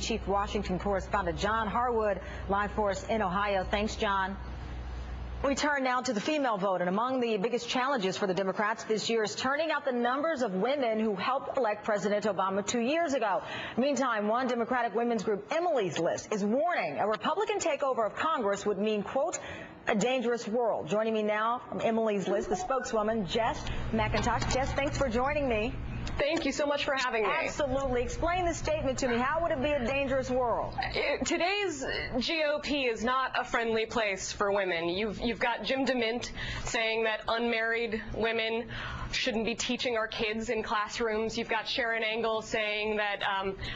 Chief Washington Correspondent John Harwood, live for us in Ohio. Thanks, John. We turn now to the female vote, and among the biggest challenges for the Democrats this year is turning out the numbers of women who helped elect President Obama 2 years ago. Meantime, one Democratic women's group, Emily's List, is warning a Republican takeover of Congress would mean, quote, a dangerous world. Joining me now from Emily's List, the spokeswoman, Jess McIntosh. Jess, thanks for joining me. Thank you so much for having me. Absolutely. Explain the statement to me. How would it be a dangerous world? Today's GOP is not a friendly place for women. You've got Jim DeMint saying that unmarried women shouldn't be teaching our kids in classrooms. You've got Sharon Angle saying that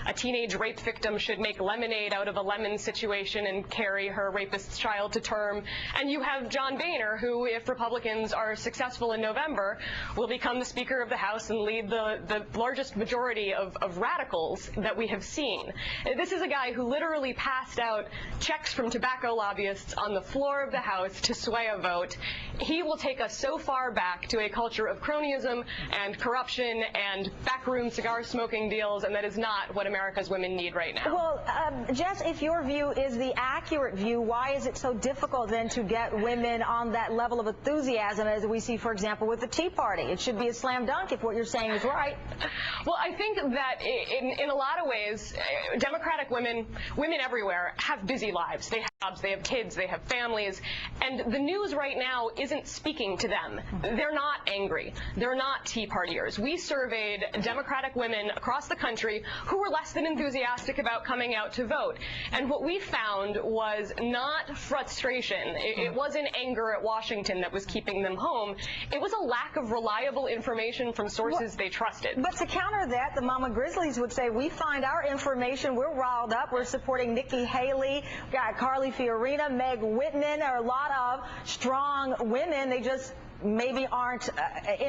a teenage rape victim should make lemonade out of a lemon situation and carry her rapist's child to term. And you have John Boehner, who, if Republicans are successful in November, will become the Speaker of the House and lead the largest majority of radicals that we have seen. This is a guy who literally passed out checks from tobacco lobbyists on the floor of the House to sway a vote. He will take us so far back to a culture of cronyism and corruption and backroom cigar smoking deals, and that is not what America's women need right now. Well, Jess, if your view is the accurate view, why is it so difficult then to get women on that level of enthusiasm as we see, for example, with the Tea Party? It should be a slam dunk if what you're saying is right. Well, I think that in a lot of ways, Democratic women everywhere have busy lives. They have jobs, they have kids, they have families, and the news right now isn't speaking to them. They're not angry. They're not Tea Partiers. We surveyed Democratic women across the country who were less than enthusiastic about coming out to vote. And what we found was not frustration. It wasn't anger at Washington that was keeping them home. It was a lack of reliable information from sources they trusted. But to counter that, the Mama Grizzlies would say, we find our information, we're riled up, we're supporting Nikki Haley, we've got Carly Fiorina, Meg Whitman. There are a lot of strong women. They just maybe aren't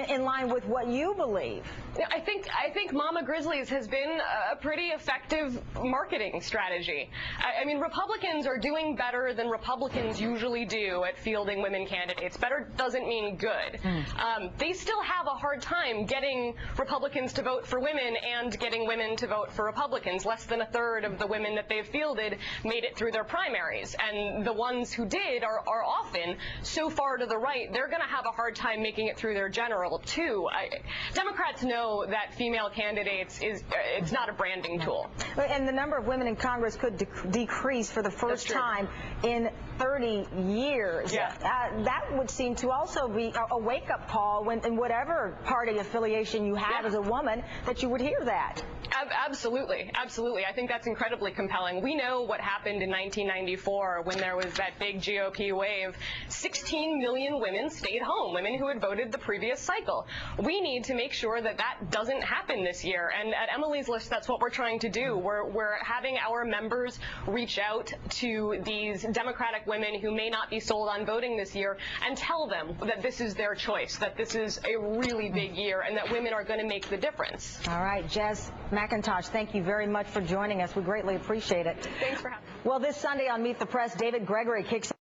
in line with what you believe. I think Mama Grizzlies has been a pretty effective marketing strategy. I mean, Republicans are doing better than Republicans usually do at fielding women candidates. Better doesn't mean good. They still have a hard time getting Republicans to vote for women and getting women to vote for Republicans. Less than a third of the women that they've fielded made it through their primaries, and the ones who did are often so far to the right, they're going to have a hard time making it through their general, too. Democrats know that female candidates it's not a branding tool. And the number of women in Congress could decrease for the first time in 30 years. Yeah. That would seem to also be a wake-up call when, in whatever party affiliation you have as a woman, that you would hear that. Absolutely. Absolutely. I think that's incredibly compelling. We know what happened in 1994 when there was that big GOP wave. 16 million women stayed home, women who had voted the previous cycle. We need to make sure that that doesn't happen this year. And at Emily's List, that's what we're trying to do. We're having our members reach out to these Democratic women who may not be sold on voting this year and tell them that this is their choice, that this is a really big year, and that women are going to make the difference. All right, Jess McIntosh, thank you very much for joining us. We greatly appreciate it. Thanks for having me. Well, this Sunday on Meet the Press, David Gregory kicks